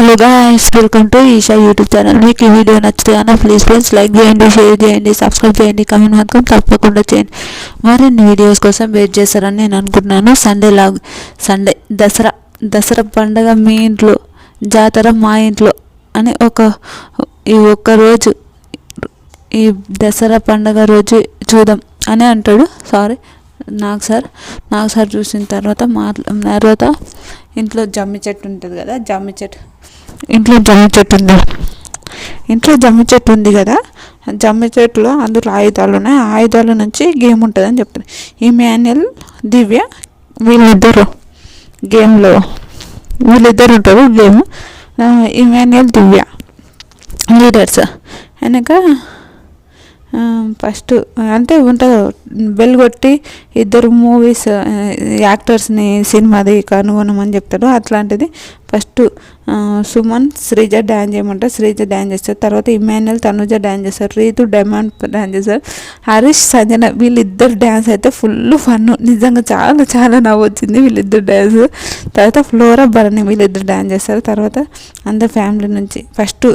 Hello guys, welcome to Isha YouTube channel. మీకు ఈ video నచ్చితే కనుక ప్లీజ్ ఫ్రెండ్స్ లైక్ చేయండి, షేర్ చేయండి, సబ్స్క్రైబ్ చేయండి, కమెంట్ మాత్రం తప్పకుండా చేయండి. మరిన్ని వీడియోస్ కోసం వెయిట్ చేస్తారని నేను అనుకుంటున్నాను. సండే దసరా పండగ మీ ఇంట్లో, జాతర మా ఇంట్లో అని ఈ ఒక్క రోజు, ఈ దసరా పండగ రోజు చూద్దాం అని అంటాడు. నాకు సార్ చూసిన తర్వాత ఇంట్లో జమ్మి చెట్టు ఉంటుంది కదా, ఇంట్లో జమ్మి చెట్టు ఉంది కదా, జమ్మి చెట్టులో అందులో ఆయుధాలు ఉన్నాయి. ఆ ఆయుధాల నుంచి గేమ్ ఉంటుందని చెప్తారు. ఇమాన్యుయల్, దివ్య వీళ్ళిద్దరు ఉంటారు గేమ్. ఇమాన్యుయల్, దివ్య లీడర్స్. వెనక ఫస్ట్ అంటే ఉంటుంది, బెల్ కొట్టి ఇద్దరు మూవీస్ యాక్టర్స్ని సినిమాది కనుగొనమని చెప్తాడు. అట్లాంటిది ఫస్ట్ సుమన్, శ్రీజ డ్యాన్స్ చేయమంటారు. శ్రీజ డ్యాన్స్ చేస్తారు. తర్వాత ఇమాన్యుయల్, తనుజ డ్యాన్స్ చేస్తారు. రీతు, డైమండ్ డ్యాన్స్ చేస్తారు. హరీష్, సంజన వీళ్ళిద్దరు డ్యాన్స్ అయితే ఫుల్ ఫన్. నిజంగా చాలా చాలా నవ్వు వచ్చింది వీళ్ళిద్దరు డ్యాన్స్. తర్వాత ఫ్లోరా, భరణి వీళ్ళిద్దరు డ్యాన్స్ చేస్తారు. తర్వాత అందరు ఫ్యామిలీ నుంచి ఫస్ట్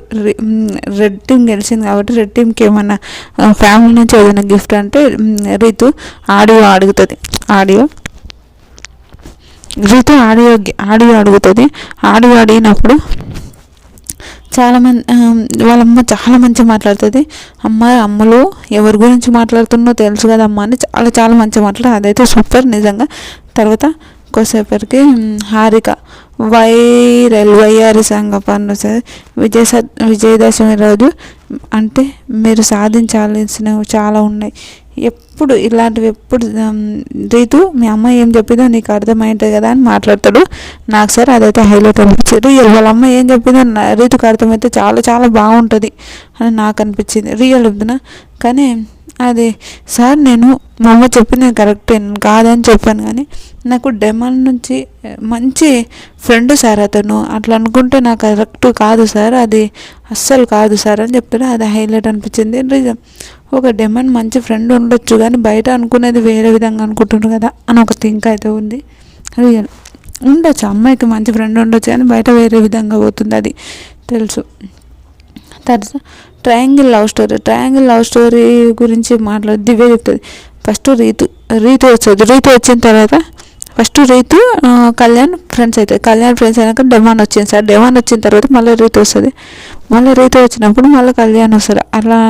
రెడ్ టీం గెలిచింది కాబట్టి రెడ్ టీంకి ఏమన్నా ఫ్యామిలీ నుంచి ఏదైనా గిఫ్ట్ అంటే రీతు ఆడియో అడుగుతుంది. రీతు ఆడియో అడుగుతుంది. ఆడియో అడిగినప్పుడు చాలామంది వాళ్ళమ్మ చాలా మంచిగా మాట్లాడుతుంది. అమ్మలు ఎవరి గురించి మాట్లాడుతున్నో తెలుసు కదా అమ్మ అని చాలా చాలా మంచిగా మాట్లాడుతుంది. అదైతే సూపర్ నిజంగా. తర్వాత కొద్దిసేపటికి హారిక వయ్యారి సంగపన్ను సార్ విజయదశమి రోజు అంటే మీరు సాధించాల్సినవి చాలా ఉన్నాయి. ఎప్పుడు ఇలాంటివి రీతు మీ అమ్మ ఏం చెప్పిందో నీకు అర్థమైంటుంది కదా అని మాట్లాడతాడు. నాకు సార్ అదైతే హైలైట్ అనిపించింది. వాళ్ళ అమ్మ ఏం చెప్పిందో రీతుకు అర్థమైతే చాలా చాలా బాగుంటుంది అని నాకు అనిపించింది. రియల్ చెప్తున్నా. కానీ అది సార్ నేను మా అమ్మ చెప్పింది కరెక్ట్ కాదని చెప్పాను, కానీ నాకు డెమాన్ నుంచి మంచి ఫ్రెండ్ సార్ అతను, అట్లా అనుకుంటే నాకు కరెక్ట్ కాదు సార్, అది అస్సలు కాదు సార్ అని చెప్తాడు. అది హైలైట్ అనిపించింది. రీజన్ ఒక డెమాన్ మంచి ఫ్రెండ్ ఉండొచ్చు, కానీ బయట అనుకునేది వేరే విధంగా అనుకుంటున్నారు కదా అని ఒక థింక్ అయితే ఉంది. రియల్ ఉండొచ్చు, అమ్మాయికి మంచి ఫ్రెండ్ ఉండొచ్చు, కానీ బయట వేరే విధంగా పోతుంది, అది తెలుసు. తర్వాత ట్రయాంగిల్ లవ్ స్టోరీ గురించి దివ్య చెప్తుంది. ఫస్ట్ రీతు వచ్చిన తర్వాత ఫస్ట్ రీతు కళ్యాణ్ ఫ్రెండ్స్ అవుతుంది. కళ్యాణ్ ఫ్రెండ్స్ అయినాక డెమాన్ వచ్చింది సార్. డెమాన్ వచ్చిన తర్వాత మళ్ళీ రీతు వస్తుంది. మళ్ళీ రీతు వచ్చినప్పుడు మళ్ళీ కళ్యాణ్ వస్తారు. అలా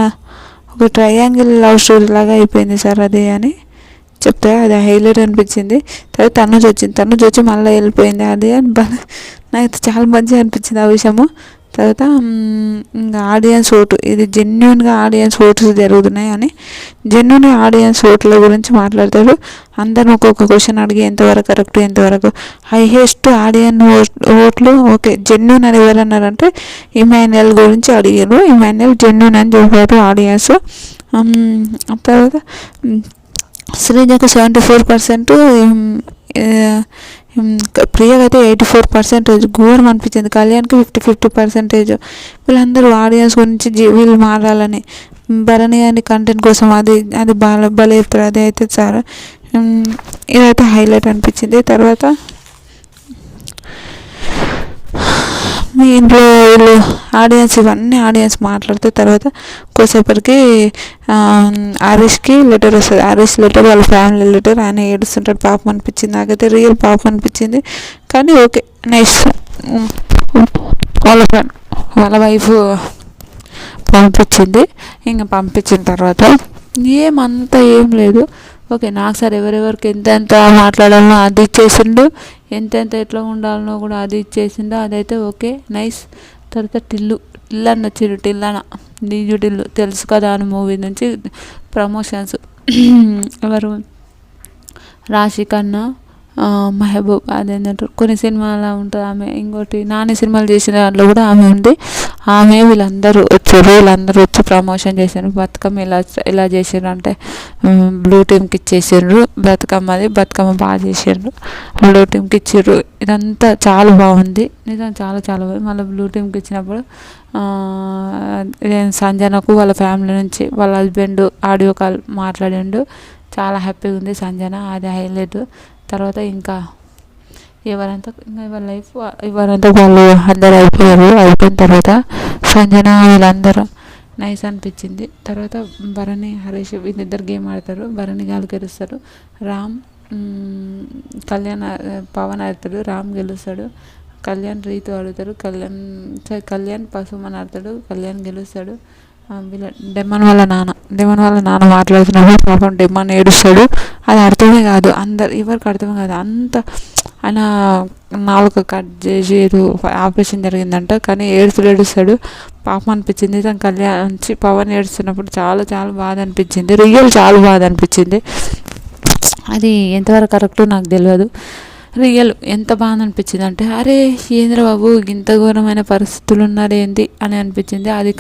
ఒక ట్రయాంగిల్ లవ్ స్టోరీ లాగా అయిపోయింది సార్ అది అని చెప్తే అది హైలైట్ అనిపించింది. తర్వాత తనుజ్ వచ్చి మళ్ళీ వెళ్ళిపోయింది. అది నాకు చాలా మంచిగా అనిపించింది ఆ విషయము. తర్వాత ఇంకా ఆడియన్స్ ఓటు, ఇది జెన్యున్గా ఆడియన్స్ ఓట్స్ జరుగుతున్నాయి అని జెన్యున్గా ఆడియన్స్ ఓట్ల గురించి మాట్లాడతాడు. అందరిని ఒక్కొక్క క్వశ్చన్ అడిగి ఎంతవరకు కరెక్ట్, ఎంతవరకు హైయెస్ట్ ఓట్లు ఓకే జెన్యున్ అని ఎవరన్నారంటే ఇమాన్యుయల్ గురించి అడిగారు. ఇమాన్యుయల్ జెన్యున్ అని చెప్పారు ఆడియన్స్. తర్వాత శ్రీజకు 74%, ప్రియకి అయితే 84% ఘోరం అనిపించింది. కళ్యాణ్కి 50% వీళ్ళందరూ ఆడియన్స్ గురించి వీళ్ళు మారాలని భరణి అని కంటెంట్ కోసం అది భలే చెప్తారు. అది అయితే చాలా ఇదైతే హైలైట్ అనిపించింది. తర్వాత మీ ఇంట్లో వీళ్ళు ఇవన్నీ ఆడియన్స్ మాట్లాడితే తర్వాత కొద్దిసేపటికి హరీష్కి లెటర్ వస్తుంది. హరీష్ లెటర్ వాళ్ళ ఫ్యామిలీ లెటర్. ఆయన ఏడుస్తుంటాడు. పాపం అనిపించింది నాకైతే, రియల్ పాపం అనిపించింది. కానీ ఓకే నెక్స్ట్ వాళ్ళ వైఫ్ పంపించింది. ఇంకా పంపించిన తర్వాత ఏమంతా ఏం లేదు. ఓకే నాకు సార్ ఎవరెవరికి ఎంతెంత మాట్లాడాలనో అది ఇచ్చేసిండు, ఎంతెంత ఎట్లా ఉండాలనో కూడా అది ఇచ్చేసిండు. అదైతే ఓకే నైస్. తర్వాత టిల్లన్న వచ్చిండు. టిల్లు తెలుసు కదా అని మూవీ నుంచి ప్రమోషన్స్. ఎవరు రాశికన్నా మెహబూబ్ అదేంటంటారు కొన్ని సినిమాలో ఉంటుంది ఆమె. ఇంకోటి నాని సినిమాలు చేసిన దాంట్లో కూడా ఆమె ఉంది. వీళ్ళందరూ వచ్చి ప్రమోషన్ చేశారు. బతుకమ్మ ఎలా చేసారు అంటే బ్లూ టీమ్కి ఇచ్చేసారు. బతుకమ్మ బాగా చేసారు, బ్లూ టీమ్కి ఇచ్చారు. ఇదంతా చాలా బాగుంది నిజంగా, చాలా చాలా బాగుంది. మళ్ళీ బ్లూ టీమ్కి ఇచ్చినప్పుడు సంజనకు వాళ్ళ ఫ్యామిలీ నుంచి వాళ్ళ హస్బెండ్ ఆడియో కాల్ మాట్లాడిండు. చాలా హ్యాపీగా ఉంది సంజన, అది హైలైట్. తర్వాత ఇంకా ఎవరంతా ఇంకా ఎవరి లైఫ్ ఎవరంతా వాళ్ళు అందరు అయిపోయారు. అయిపోయిన తర్వాత సంజన వీళ్ళందరూ నైస్ అనిపించింది. తర్వాత భరణి హరీష్ వీళ్ళిద్దరు గేమ్ ఆడతారు. భరణి గాలు గెలుస్తారు. రామ్ కళ్యాణ్ పవన్ ఆడతాడు. రామ్ గెలుస్తాడు. కళ్యాణ్ రీతు ఆడుతాడు. కళ్యాణ్ పసుమని ఆడతాడు. కళ్యాణ్ గెలుస్తాడు. వీళ్ళ డెమ్మన్ వాళ్ళ నాన్న మాట్లాడుతున్నప్పుడు పాపం డెమ్మన్ ఏడుస్తాడు. అది అర్థమే కాదు, ఎవరికి అర్థమే కాదు. అంత ఆయన నాలుక కట్ చేసి ఆపరేషన్ జరిగిందంట, కానీ ఏడుస్తాడు. పాపం అనిపించింది. తను పవన్ ఏడుస్తున్నప్పుడు చాలా చాలా బాధ అనిపించింది. రియల్ చాలా బాధ అనిపించింది. అది ఎంతవరకు కరెక్టో నాకు తెలియదు. రియల్ ఎంత బాధ అనిపించింది అంటే, అరే ఏంద్ర బాబు ఇంత ఘోరమైన పరిస్థితులు ఉన్నారేంటి అని అనిపించింది. అది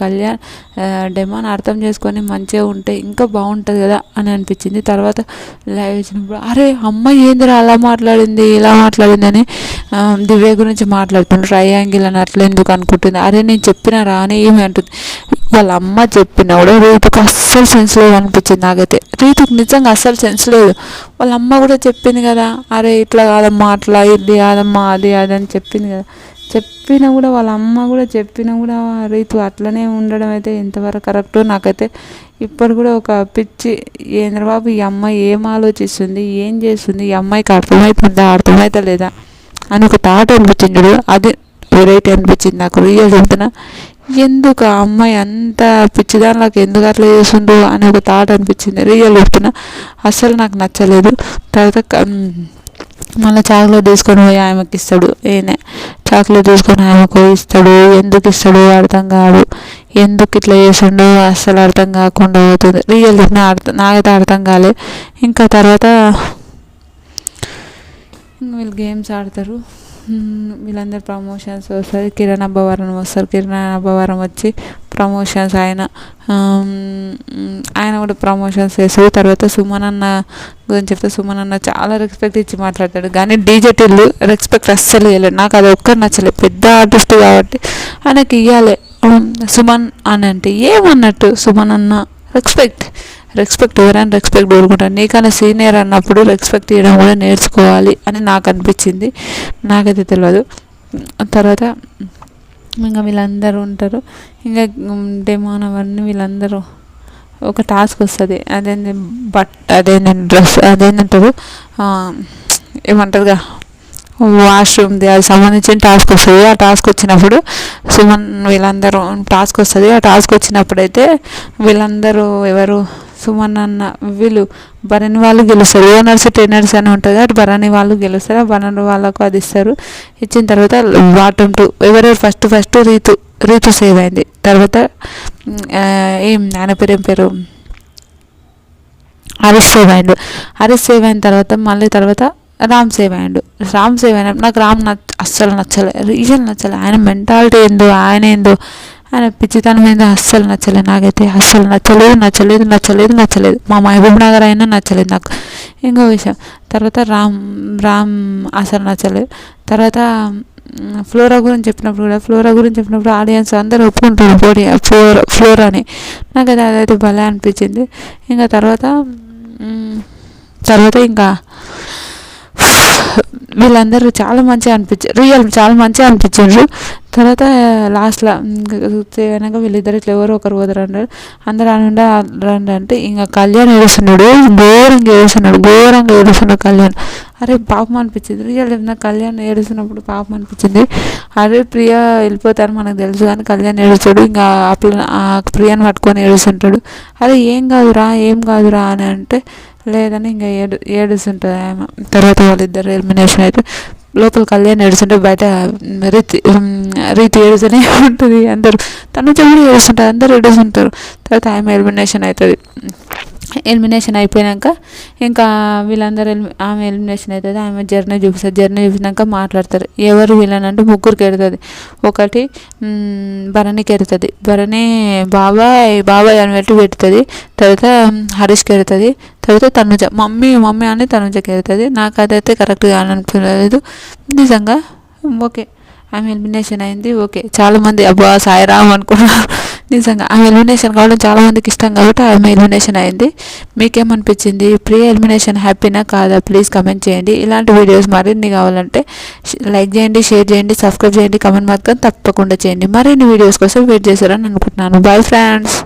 డెమాన్ అర్థం చేసుకొని మంచిగా ఉంటే ఇంకా బాగుంటుంది కదా అని అనిపించింది. తర్వాత లైవ్ వచ్చినప్పుడు అరే అమ్మ ఏంద్ర అలా మాట్లాడింది ఇలా మాట్లాడింది అని దివ్య గురించి మాట్లాడుతుంది. ట్రయాంగిల్ అని అట్లా ఎందుకు అనుకుంటుంది. అరే నేను చెప్పినా రా అని ఏమి అంటుంది. వాళ్ళ అమ్మ చెప్పినా కూడా రీతుకు అస్సలు సెన్స్ లేదు అనిపించింది నాకైతే. రీతుకు నిజంగా అస్సలు సెన్స్ లేదు. వాళ్ళ అమ్మ కూడా చెప్పింది కదా, అరే ఇట్లా కాదమ్మా అట్లా ఇది కాదమ్మా అది అని చెప్పింది కదా. చెప్పినా కూడా వాళ్ళ అమ్మ కూడా చెప్పినా కూడా రీతు అట్లనే ఉండడం అయితే ఎంతవరకు కరెక్టో నాకైతే ఇప్పుడు కూడా ఒక పిచ్చి ఏంద్రబాబు ఈ అమ్మాయి ఏం ఆలోచిస్తుంది, ఏం చేస్తుంది, ఈ అమ్మాయికి అర్థమవుతుందా అర్థమవుతా లేదా అని ఒక థాట్ అనిపించింది. అది వెరైటీ అనిపించింది నాకు. రియల్ చెప్తున్నా, ఎందుకు ఆ అమ్మాయి అంత పిచ్చిదానిలాగా ఎందుకు అట్లా చేస్తుండో అని ఒక థాట్ అనిపించింది. రియల్ చెప్తున్నా అస్సలు నాకు నచ్చలేదు. తర్వాత మళ్ళీ చాక్లెట్ తీసుకొని పోయి ఆమెకి ఇస్తాడు. చాక్లెట్ తీసుకొని ఆమెకు ఇస్తాడు. ఎందుకు ఇస్తాడు అర్థం కాదు. ఎందుకు ఇట్లా చేస్తుండో అస్సలు అర్థం కాకుండా అవుతుంది. రియల్ నాకైతే అర్థం కాలే. ఇంకా తర్వాత వీళ్ళు గేమ్స్ ఆడతారు. వీళ్ళందరూ ప్రమోషన్స్ వస్తుంది. కిరణ్ అబ్బవరం వస్తారు. కిరణ్ అబ్బవరం వచ్చి ప్రమోషన్స్ ఆయన కూడా ప్రమోషన్స్ చేస్తారు. తర్వాత సుమన్ అన్న గురించి చెప్తే సుమన్ అన్న చాలా రెస్పెక్ట్ ఇచ్చి మాట్లాడతాడు. కానీ డీజేటీలు రెస్పెక్ట్ అస్సలు ఇవ్వలేదు. నాకు అది ఒక్కరు నచ్చలేదు. పెద్ద ఆర్టిస్ట్ కాబట్టి ఆయనకి ఇవ్వాలి. సుమన్ అని అంటే ఏమన్నట్టు సుమన్ అన్న రెస్పెక్ట్ ఎవరైనా రెస్పెక్ట్ కోరుకుంటారు. నీకన్నా సీనియర్ అన్నప్పుడు రెస్పెక్ట్ ఇవ్వడం కూడా నేర్చుకోవాలి అని నాకు అనిపించింది. నాకైతే తెలియదు. తర్వాత ఇంకా వీళ్ళందరూ ఉంటారు. ఇంకా డెమాన్ అవన్నీ వీళ్ళందరూ ఒక టాస్క్ వస్తుంది. అదేంటంటే డ్రెస్ అదేంటంటారు ఏమంటారుగా వాష్రూమ్ది అది సంబంధించిన టాస్క్ వస్తుంది. ఆ టాస్క్ వచ్చినప్పుడు వీళ్ళందరూ టాస్క్ వస్తుంది. ఆ టాస్క్ వచ్చినప్పుడైతే వీళ్ళందరూ ఎవరు సుమన్ అన్న వీళ్ళు భరణి వాళ్ళు గెలుస్తారు. ఓనర్స్ ట్రైనర్స్ అని ఉంటుంది. అటు భరణి వాళ్ళు గెలుస్తారు. ఆ భరణి వాళ్ళకు అది ఇస్తారు. ఇచ్చిన తర్వాత బాటమ్ 2 ఎవరెవరు ఫస్ట్ రీతు సేవ్ అయింది. తర్వాత ఆయన పేరు హరీష్ సేవ్ అయిన తర్వాత మళ్ళీ తర్వాత రామ్ సేవ్ అయినాడు. నాకు రామ్ అస్సలు నచ్చలే. ఆయన మెంటాలిటీ ఏందో ఆయన పిచ్చితనం ఏందో అస్సలు నచ్చలేదు. నాకైతే అస్సలు నచ్చలేదు. మా మహబూబ్ నగర్ అయినా నచ్చలేదు నాకు. ఇంకో విషయం తర్వాత రామ్ అసలు నచ్చలేదు. తర్వాత ఫ్లోరా గురించి చెప్పినప్పుడు ఆడియన్స్ అందరూ ఒప్పుకుంటారు ఫ్లోరాని. నాకు అదైతే భలే అనిపించింది. ఇంకా తర్వాత ఇంకా వీళ్ళందరూ చాలా మంచిగా అనిపించారు. తర్వాత లాస్ట్లో అయినాక వీళ్ళిద్దరు ఇట్లా ఎవరో ఒకరు పోతారు అన్నారు. అందరూ రండి అంటే ఇంకా కళ్యాణ్ ఏడుస్తున్నాడు. ఘోరంగా ఏడుస్తున్నాడు కళ్యాణ్. అరే పాపం అనిపించింది. రియల్ నాకు కళ్యాణ్ ఏడుస్తున్నప్పుడు పాపం అనిపించింది. అరే ప్రియా వెళ్ళిపోతారు మనకు తెలుసు కానీ కళ్యాణ్ ఏడుస్తాడు. ఇంకా ఆ ప్రియాని పట్టుకొని ఏడుస్తుంటాడు. అరే ఏం కాదురా అని అంటే లేదని ఇంకా ఏడుస్తుంటుంది ఆమె. తర్వాత వాళ్ళిద్దరు ఎలిమినేషన్ అయితే లోపల కళ్యాణ్ ఏడుస్తుంటే బయట రీతి ఏడుస్తూనే ఉంటుంది. అందరూ తను కూడా ఏడుస్తుంటారు. అందరూ ఏడుస్తుంటారు. తర్వాత ఆమె ఎలిమినేషన్ అయిపోయాక ఇంకా వీళ్ళందరూ ఆమె ఎలిమినేషన్ అవుతుంది. ఆమె జర్నీ చూపినాక మాట్లాడతారు. ఎవరు వీళ్ళని అంటే ముగ్గురికి ఎడుతుంది. ఒకటి భరణికి ఎడుతుంది. భరణి బాబాయ్ అని పెడుతుంది. తర్వాత హరీష్కి ఎడుతుంది. తర్వాత తనుజ మమ్మీ అని తనుజకి ఎడుతుంది. నాకు అదైతే కరెక్ట్గా అనిపించలేదు నిజంగా. ఓకే ఆమె ఎలిమినేషన్ అయింది. ఓకే చాలామంది అబ్బా సాయిరామ్ అనుకున్నారు. నిజంగా ఆమె ఎలిమినేషన్ కావడం చాలామందికి ఇష్టం కాబట్టి ఆమె ఎలిమినేషన్ అయింది. మీకేమనిపించింది? ప్రియ ఎలిమినేషన్ హ్యాపీనా కాదా? ప్లీజ్ కమెంట్ చేయండి. ఇలాంటి వీడియోస్ మరిన్ని కావాలంటే లైక్ చేయండి, షేర్ చేయండి, సబ్స్క్రైబ్ చేయండి, కమెంట్ మాత్రం తప్పకుండా చేయండి. మరిన్ని వీడియోస్ కోసం వెయిట్ చేశారని అనుకుంటున్నాను. Bye friends.